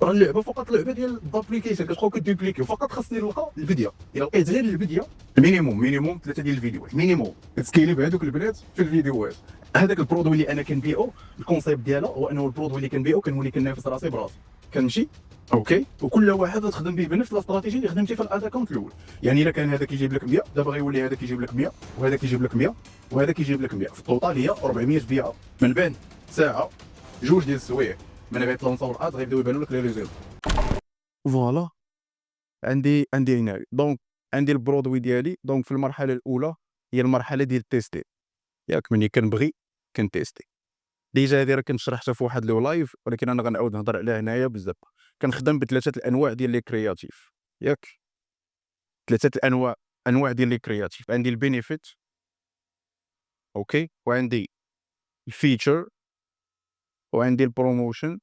راه اللعبه فقط لعبه ديال الابليكيشن، كتبقاو كدوبليكيو، فقط خاصني نلقى البديه. الا لقيت غير البديه، مينيموم 3 ديال الفيديوهات، مينيموم كتسكيلي بهذوك البنات في الفيديوهات. هذاك البرودوي اللي انا كنبيعو، الكونسيبت ديالها هو انه البرودوي اللي كنبيعو كنولي كنافس راسي براسي، كنمشي اوكي، وكل واحد تخدم به بنفس الاستراتيجي اللي خدمتي في الاكونت الاول. يعني الا كان هذا كيجيب لك 100، دابا غيولي هذا كيجيب لك 100، وهذا كيجيب لك 100، وهذا كيجيب لك 100، في التوتال هي 400 بيعه من بين ساعه جوج ديال السوايع. من غيطلونساو الاد غيبداو يبانوا لك لي ريزولت. فوالا، عندي هنا دونك عندي البرودوي ديالي. دونك في المرحله الاولى هي المرحله ديال التيستي، ياك ملي كنبغي كنتيستي. ديجا هادي راه كنت شرحتها في واحد لو لايف، ولكن انا غنعاود نهضر عليها هنايا بزاف. كنخدم بثلاثه الانواع ديال لي كرياتيف، ياك ثلاثه انواع ديال لي كرياتيف. عندي البينيفيت اوكي، وعندي الفيتشر، وعندي البروموشن،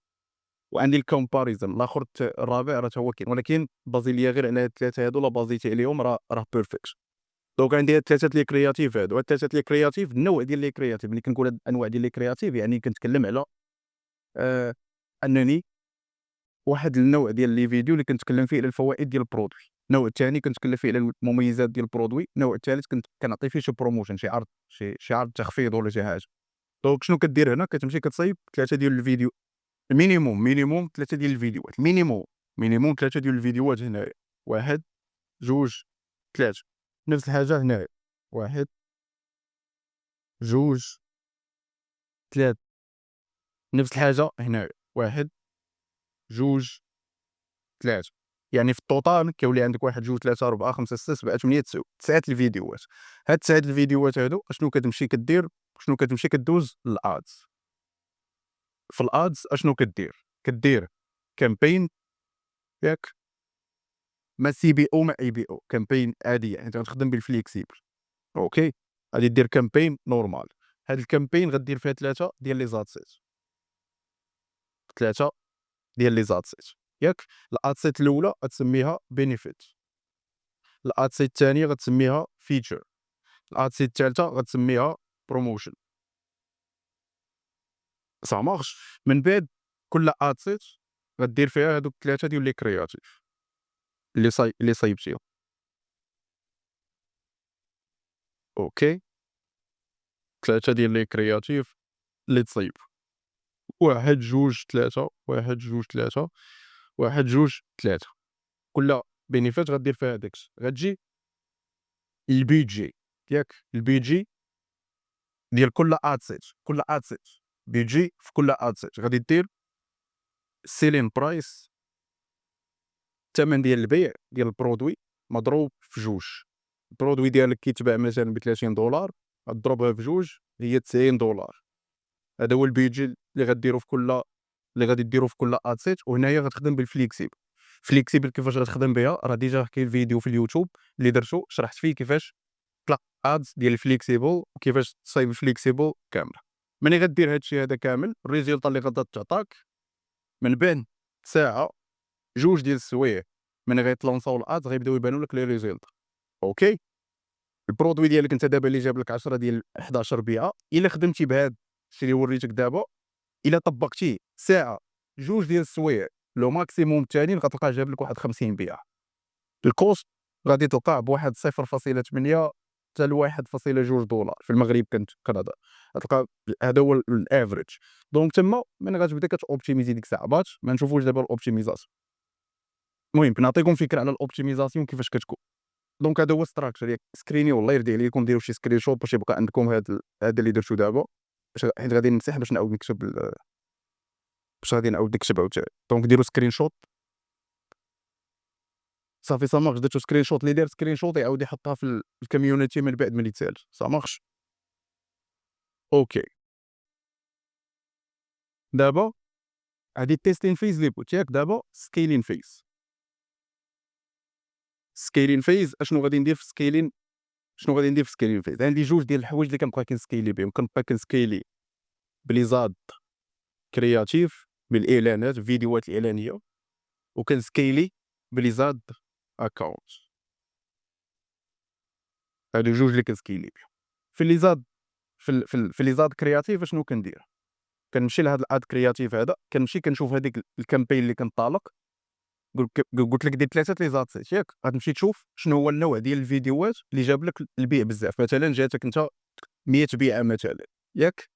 وعندي الكومباريزون. الاخر الرابع راه هو كاين، ولكن بازي ليا غير على هاد الثلاثه هادو، لا بازيتي عليهم راه بيرفكت. دونك عندي هاد الثلاثه لي كرياتيف هادو. هاد الثلاثه لي كرياتيف، النوع ديال لي كرياتيف، ملي كنقول هاد الانواع ديال لي كرياتيف يعني كنتكلم على انني واحد النوع ديال لي فيديو اللي كنتكلم فيه على الفوائد ديال البرودوي، النوع الثاني كنتكلم فيه على المميزات ديال البرودوي، النوع الثالث كنعطي فيه شي بروموشن، شي عرض، شي عرض تخفيض ولا شي حاجه. دونك شنو كدير هنا؟ كتمشي كتصايب ثلاثه ديال الفيديو، مينيموم ثلاثه ديال الفيديوهات، مينيموم ثلاثه ديال الفيديوهات هنايا. واحد، جوج، ثلاثه. نفس الحاجه هنايا، واحد، جوج، ثلاثه. نفس الحاجه هنايا، واحد، جوج، ثلاثه. يعني في التوتال كيولي عندك 1 2 3 4 5 6 7 8 9 9 الفيديوهات. هاد 9 الفيديوهات هادو اشنو كتمشي كدير؟ شنو كتمشي كدوز للادز. في الادز اشنو كدير؟ كدير كامبين، ياك ما سي بي او ما اي بي او، كامبين عاديه يعني غتخدم بالفليكسيبل اوكي. غادي دير كامبين نورمال. هاد الكامبين غدير فيها ثلاثه ديال لي زادسيت، ثلاثه ديال لي زادسيت، ياك. الادسيت الاولى غتسميها بينيفيت، الادسيت الثانيه غتسميها فيتشر، الادسيت الثالثه غتسميها بروموشن. صا مارش. من بعد كل ادسيت غدير فيها هادوك الثلاثه ديال لي كرياتيف اللي صايبتيهم اوكي. ثلاثه ديال لي كرياتيف اللي تصايب، واحد جوج ثلاثه، واحد جوج ثلاثه، واحد جوج ثلاثه. كل بينيفيت غدير فيها داكشي. غتجي البيدجي، ياك البيدجي ديال كل ادسيت، كل ادسيت بيجي في كل ادسيت غادي دير سيلين برايس، الثمن ديال البيع ديال البرودوي مضروب في جوج. البرودوي ديالك كيتباع مثلا ب 30 دولار، غضربها في جوج هي 90 دولار. هذا هو البيدجي اللي غديرو في كل، اللي غادي ديرو في كل ادسيت. وهنايا غتخدم بالفليكسيبل. فليكسيبل كيفاش غتخدم بها؟ راه ديجا كاين فيديو في اليوتيوب اللي درتو شرحت فيه كيفاش تطلق ادز ديال الفليكسيبل وكيفاش تصايب الفليكسيبل كامله. ملي غدير هادشي هذا كامل، الريزلت اللي غادا تعطاك من بين ساعه جوج ديال السوايع من غيتلونساو الادز غيبداو يبانوا لك لي ريزلت اوكي. البرودوي ديالك انت دابا اللي جاب لك 10 ديال 11 بيعه، الا خدمتي بهذا الشيء اللي وريتك دابا، الا طبقتيه ساعه جوج ديال السوايع لو ماكسيموم الثاني غتلقاه جاب لك واحد 50 بيعه. الكوست غادي تلقاه بواحد 0.8 حتى ل 1.2 دولار في المغرب. كنت كنهضر غتلقى هذا هو الافريج. دونك تما من غتبدا كتوبتيميزي ديك الساعه. باش ما نشوفوش دابا الاوبتيميزاسيون. المهم كنعطيكم فكره على الاوبتيميزاسيون كيفاش كتكون. دونك هذا هو ستراكشر. ياك سكريني والله يرضي عليكم ديروا شي سكرين شوت باش يبقى عندكم هذا اللي درتو دابا، حيت غادي نمسح باش نعاود نكتب باش غادي نعاود نكتب عاوتاني. دونك ديروا سكرين شوت صافي. سا مارش. درتو سكرين شوت، اللي دار سكرين شوت يعاود يحطها في الكوميونيتي من بعد ملي تسالت. سا مارش اوكي. دابا هادي التيستين فيز اللي قلت ياك. دابا سكيلين فيز. سكيلين فيز اشنو غادي ندير في سكيلين؟ شنو غادي ندير في سكيلين فيز؟ عندي جوج ديال الحوايج اللي كنبقى كنسكيلي بهم. كنبقى كنسكيلي بلي زاد كرياتيف بالاعلانات، فيديوهات الاعلانيه، وكنسكيلي بلي زاد اكونت. هادو جوج اللي كنسكيلي بهم. في اللي زاد في اللي زاد كرياتيف اشنو كندير؟ كنمشي لهاد الاد كرياتيف هذا، كنمشي كنشوف هذيك الكامبين اللي كنطالق. قلت لك دير 3 لي زاتسيت ياك، غتمشي تشوف شنو هو النوع ديال الفيديوهات اللي جاب لك البيع بزاف. مثلا جاتك انت 100 بيعه مثلا ياك،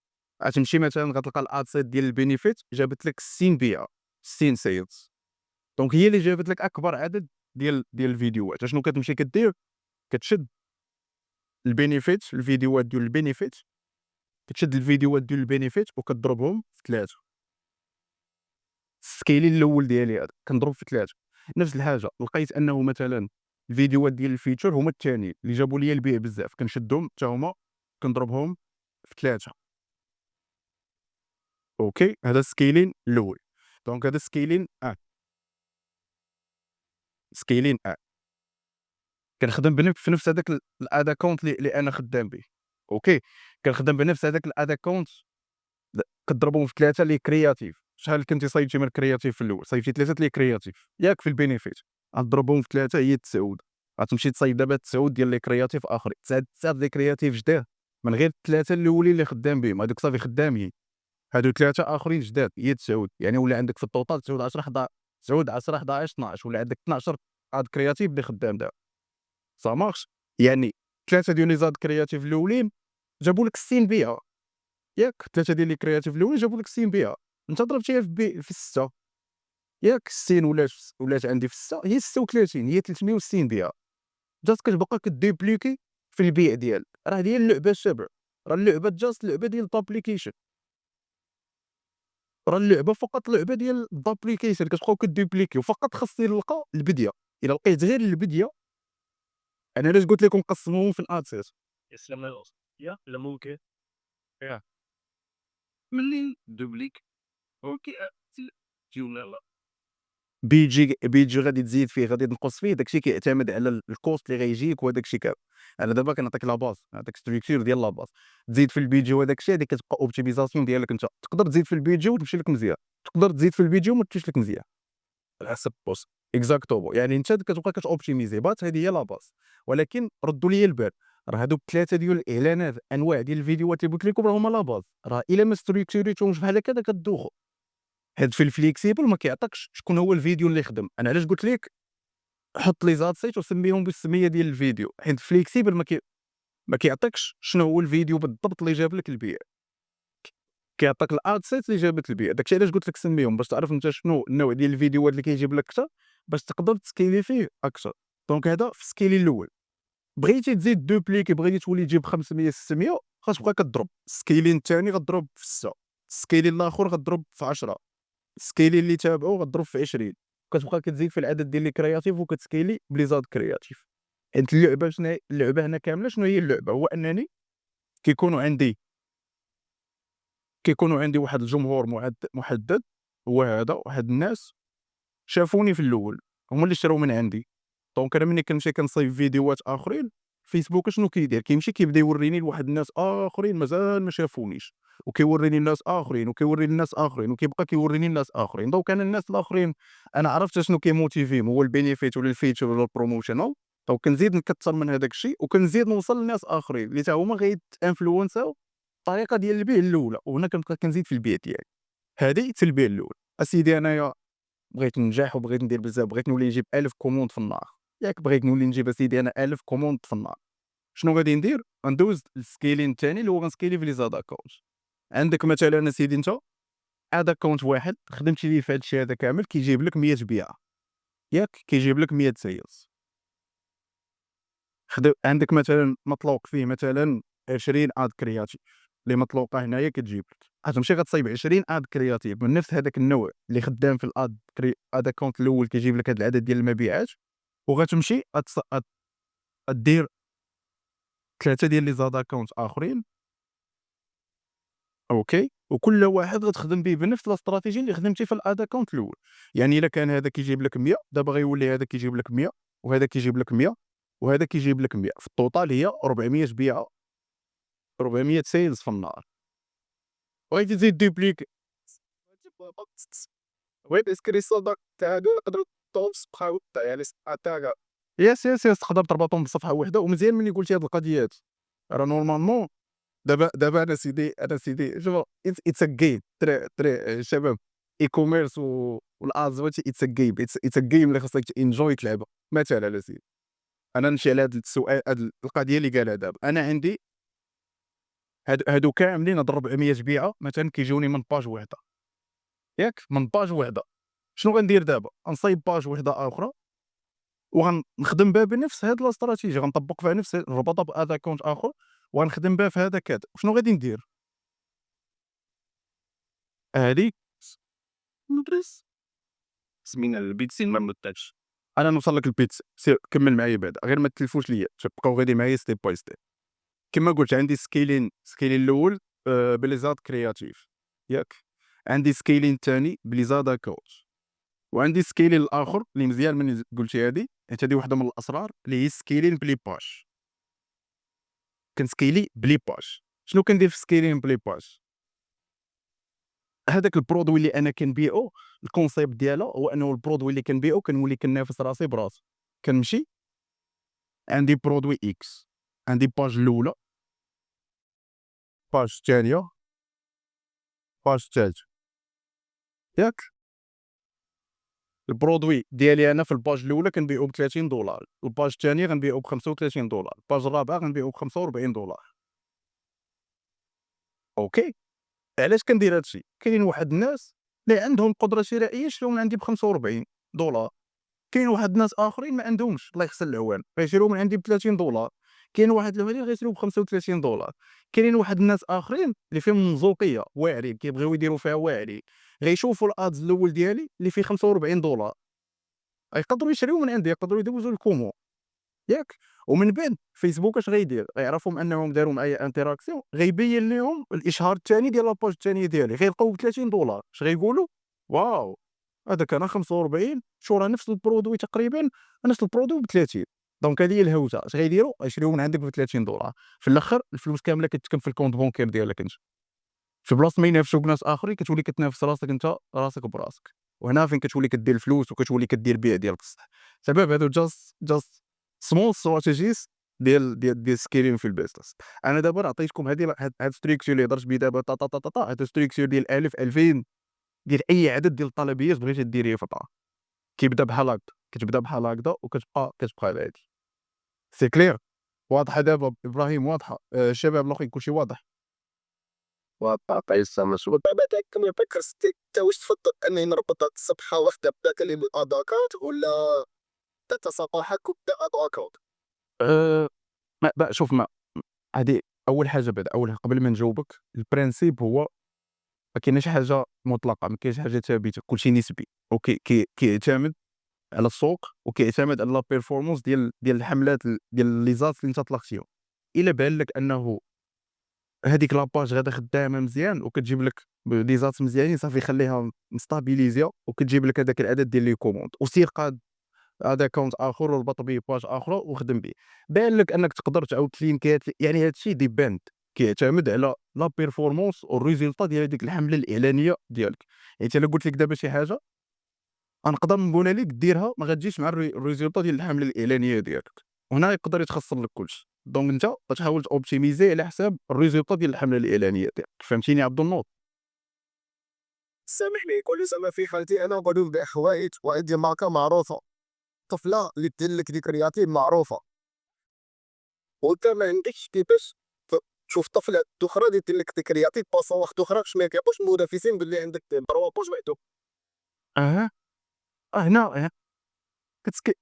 غتمشي مثلا غتلقى الاد سيت ديال البينيفيت جابت لك 60 بيعه، 60 سيلز. دونك هي اللي جابت لك اكبر عدد ديال الفيديوهات. شنو كتمشي كدير؟ كتشد الفيديوهات ديال البينيفيت، كتشد الفيديوهات ديال البينيفيت وكتضربهم في 3. السكيلين الاول ديالي هذا كنضرب في 3. نفس الحاجه لقيت انه مثلا الفيديوهات ديال الفيتشر هما الثانيين اللي جابوا لي البيع بزاف، كنشدهم حتى هما كنضربهم في 3. اوكي، هذا السكيلين الاول. دونك هذا سكيلين سكيلين كنخدم في نفس هذاك الاد اكونت اللي انا خدام به. اوكي، كنخدم بنفس هذاك الاد اكونت، كضربهم في 3 لي كرياتيف. شحال كنتي صايبتي من الكرياتيف في الاول؟ صايبتي 3 لي كرياتيف ياك في البينيفيت، غتضربهم في 3 هي 9. غتمشي تصايب دابا 9 ديال لي كرياتيف اخرين، 9 لي كرياتيف جداد من غير ال3 الاولين اللي خدام بهم، هذوك صافي خدامين. هادو 3 اخرين جداد هي 9. يعني ولا عندك في التوتال 9 10 11 9 10 11 12، ولا عندك 12 اد كرياتيف اللي خدام دابا. صا مارش. يعني 3 ديال لي زاد كرياتيف الاولين جابوا لك 60 بيعه ياك، 3 ديال لي كرياتيف الاولين جابوا لك 60 بيعه، انت ضربتيها في 6 ياك. 60 ولات عندي في 6 هي 36، هي 360 بيعه. جات كتبقى كدوبليكي في البيع ديالك. راه ديال اللعبه الشبع، راه اللعبه جاست لعبه ديال الابليكيشن، راه اللعبه فقط لعبه ديال الابليكيشن كتبقاو كدوبليكيو. فقط خاصني نلقى البديه، الا لقيت غير البديه. انا علاش قلت لكم نقسموهم في الادسيت. يسلم الوصف يا لا ممكن ياه. ملي دوبليك اوكي تجي ولا لا بيجي غادي تزيد فيه، غادي تنقص فيه، داكشي كيعتمد على الكوست اللي غيجيك وهداك الشيء كامل. انا دابا كنعطيك لا باز، نعطيك ستركتور ديال لا باز. تزيد في البيديو هذاك الشيء، هذيك كتبقى اوبتيميزاسيون ديالك انت. تقدر تزيد في البيديو وتمشي لك مزيان، تقدر تزيد في البيديو وما تمشيش لك مزيان، على حسب البوست اكزاكتومون. يعني انت كتبقى كتوبتيميزي بات، هذه هي لا باز. ولكن ردوا لي البال، راه هذوك 3 ديال الاعلانات، انواع ديال الفيديوهات اللي قلت لكم راه هما لا باز. راه الا ما ستركتوريتهمش بحال هكا كدوخو. هاد في الفليكسيبل ما كيعطيكش شكون هو الفيديو اللي خدم. انا علاش قلت لك حط لي زاد سيت وسميهم بالسميه ديال الفيديو؟ حيت فليكسيبل ما كيعطيكش شنو هو الفيديو بالضبط اللي جاب لك البيع، كيعطيك الاد سيت اللي جابت البيع. داكشي علاش قلت لك سميهم، باش تعرف انت شنو النوع ديال الفيديوهات اللي كيجيب لك اكثر، باش تقدر تسكيلي فيه اكثر. دونك هذا في السكيلي الاول. بغيتي تزيد دوبليكي، بغيتي تولي تجيب 500 600، غتبقى كضرب. السكيلين الثاني غضرب في 6، السكيلين الاخر غضرب في 10، السكيلي اللي تابعو غضرب في 20. كتبقى كتزيد في العدد ديال لي كرياتيف وكتسكيلي بلي زاد كرياتيف. حيت اللعبه شنو هي؟ اللعبه هنا كامله شنو هي اللعبه؟ هو انني كيكونوا عندي واحد الجمهور محدد. هو هذا واحد الناس شافوني في الاول، هما اللي شراو من عندي. دونك انا ملي كنمشي كنصايب فيديوهات اخرين، فيسبوك شنو كيدير؟ كيمشي كيبدا يوريني لواحد الناس اخرين مازال ما شافونيش، وكيوريني الناس اخرين، وكيوريني الناس اخرين، وكيبقى كيوريني الناس اخرين. دونك انا الناس الاخرين انا عرفت شنو كيموتيفيهم، هو البينيفيت ولا الفيتشر ولا البروموشنال. دونك كنزيد نكثر من هذاك الشيء، وكنزيد نوصل لناس اخرين اللي حتى هما غيتانفلونساو الطريقه ديال البيع الاولى، وهنا كنبقى كنزيد في البيع ديالي. هذه حتى البيع الاول. اسيدي انايا بغيت ننجح وبغيت ندير بزاف، بغيت نولي نجيب 1000 كوموند في النهار ياك، بغيت نولي نجيب اسيدي انا 1000 كوموند في النهار. شنو غادي ندير؟ غندوز للسكيلين الثاني اللي هو غنسكيلي في لي زاد اكونت. عندك مثلا اسيدي انت اد اكونت واحد خدمتي ليه في هذا الشيء هذا كامل، كيجيب لك 100 بيعه ياك، كيجيب لك 100 سيلز. عندك مثلا مطلوق فيه مثلا 20 اد كرياتيف اللي مطلوقه هنايا كتجيب لك. غتمشي غتصايب 20 اد كرياتيف من نفس هذاك النوع اللي خدام في اد اكونت الاول كيجيب لك هذا العدد ديال المبيعات، وغتمشي دير 3 ديال لي زاد اكونت اخرين. اوكي، وكل واحد غتخدم به بنفس الاستراتيجي اللي خدمتي في الاد اكونت الاول. يعني الا كان هذا كيجيب لك 100، دابا غيولي هذا كيجيب لك 100، وهذا كيجيب لك 100، وهذا كيجيب لك 100. في الطوطال هي 400 بيعه، 400 سيلز في النهار. بغيتي تزيد دوبليك بغيت اسكريسو داك تاع هادو نقدروا نحطوهم في صفحه وحده، يعني صفحه تاعها. يس تقدر تربطهم بصفحه وحده. ومزيان ملي قلتي هاد القضيه هادي، راه نورمالمون دابا أنا سيدي شوف it's a game تري شباب e-commerce والads هادشي it's a game it's a game اللي خاصك تenjoy تلعبها. مثال أسيدي، أنا نمشي على هاد السؤال هاد القضية اللي قالها دابا، أنا عندي هادو كاملين هاد 400 بيعة مثلًا كيجيوني من page وحدة ياك، من page وحدة. شنو غندير دابا؟ غنصايب page وحدة أخرى نخدم بها بنفس هاد الاستراتيجية، غنطبّق فيها نفس نربطها بهذا account آخر وغنخدم بها في هذاك هذا. وشنو غادي ندير؟ هادي ندرس سمينا البيتسين ما نوضحش. أنا نوصل لك البيتس سير كمّل معايا بعدا، غير ما تلفوش ليا، تبقاو غادي معايا step by step. كيما قلت عندي scaling الأول بلي زاد creative ياك، عندي scaling الثاني بلي زاد account، وعندي scaling الآخر اللي مزيان ملي قلتي هادي، حيت هادي وحدة من الأسرار اللي هي scaling بلي page. كنسكيلي بلي page. شنو كندير في scaling بلي page؟ هذاك البرودوي اللي أنا كنبيعو الكونسيبت ديالها هو أنه البرودوي اللي كنبيعو كنولي كنافس راسي براسي. كنمشي عندي برودوي X، عندي page الأولى، page الثانية، page الثالثة ياك. البرودوي ديالي أنا في الباج الأولى كنبيعو ب$30، الباج الثانية غنبيعو ب$35، الباج الرابعة غنبيعو ب$45. أوكي، علاش كندير هادشي؟ كاينين واحد الناس اللي عندهم قدرة شرائية يشريو من عندي ب$45، كاين واحد الناس آخرين ما عندهمش الله يحسن العوان غيشريو من عندي ب$30، كاين واحد الآخرين غيشريو ب$35، كاينين واحد الناس آخرين اللي فيهم مزوقية واعرين كيبغيو يديرو فيها واعرين غيشوفوا الads الأول ديالي اللي فيه $45 يقدروا يشريو من عندي، يقدروا يدوزوا الكومو ياك. ومن بعد فيسبوك اش غيدير؟ غيعرفهم أنهم داروا معايا انتراكسيون غيبين ليهم الإشهار الثاني ديال لاباج الثانية ديالي غيلقاو ب$30. اش غيقولوا؟ واو هذاك أنا 45 شو راه نفس البرودوي تقريبا نفس البرودوي ب30. دونك هذه هي الهوسة. اش غيديروا؟ غيشريو من عندك ب$30. في الآخر الفلوس كاملة كتكون في الكونت بونكير ديالك أنت، في بلاصة ما ينافسوك ناس آخرين كتولي كتنافس راسك أنت راسك براسك. وهنا فين كتولي كدير الفلوس وكتولي كدير البيع ديالك الصح. شباب هادو just small strategies ديال scaling في البيزنس. أنا دابا راه عطيتكم هاد structure اللي هضرت به دابا هاد structure ديال 1000 2000 ديال أي عدد ديال الطلبيات بغيتي ديريه في الدار. كيبدا بحال هكدا، كتبدا بحال هكدا وكتبقى لهادي. سي كلير؟ واضحة دابا إبراهيم واضحة؟ الشباب الآخرين كلشي واضح؟ وطاطا يسمى شغل دابا داك كما فكر ستيك انت واش تفضل انني نربط هاد الصفحه واحده بدا كلمه اداكونت ولا تتصفح كبدا اداكونت؟ ما شوف هادي أول حاجة بعدا أول حاجة قبل ما نجاوبك البرانسيب هو ما كايناش حاجة مطلقة، ما كاينش حاجة ثابتة، كلشي نسبي. أوكي كيعتمد على السوق وكيعتمد على لا بيرفورمانس ديال الحملات ديال لي زات اللي أنت طلقتيهم. إلا بان لك أنه هاديك لاباج غادا خدامة مزيان وكتجيب لك دي زات مزيانين صافي خليها مستابيليزيا وكتجيب لك هذاك العدد ديال لي كوموند وسير قاد هذا كونت آخر وربط به باج أخرى وخدم به. بان لك أنك تقدر تعاود تلينكات يعني هادشي ديباند كيعتمد على لا بيرفورمانس والريزلتا ديال هذيك الحملة الإعلانية ديالك. يعني أنا قلت لك دابا شي حاجة غنقدر نقولها لك ديرها ما غاتجيش مع الريزلتا ديال الحملة الإعلانية ديالك، وهنا يقدر يتخسر لك كلشي. دونك أنت غتحاول تأوبتيميزي على حساب الريزلتا ديال الحملة الإعلانية ديالك. فهمتيني عبد النور؟ سامحني كل زعما في حالتي انا غادي نبيع حوايج وعندي ماركه معروفه، طفله اللي دير لك ذكرياتي معروفه، وانت ما عندكش كيفاش تشوف طفله اخرى اللي دير لك ذكرياتي بلاصه واحده اخرى باش ما يكونش منافسين باللي عندك 3 باج وحدهم. أها، هنا كتسك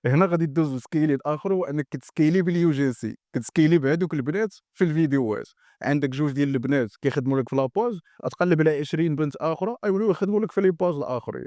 هنا غادي دوز لسكيلين آخر هو أنك كتسكيلي بالUGC، كتسكيلي بهادوك البنات في الفيديوهات. عندك جوج ديال البنات كيخدموا لك في لاباج غتقلب على 20 بنت آخرى غيوليو يخدموا لك في لي باج الآخرين.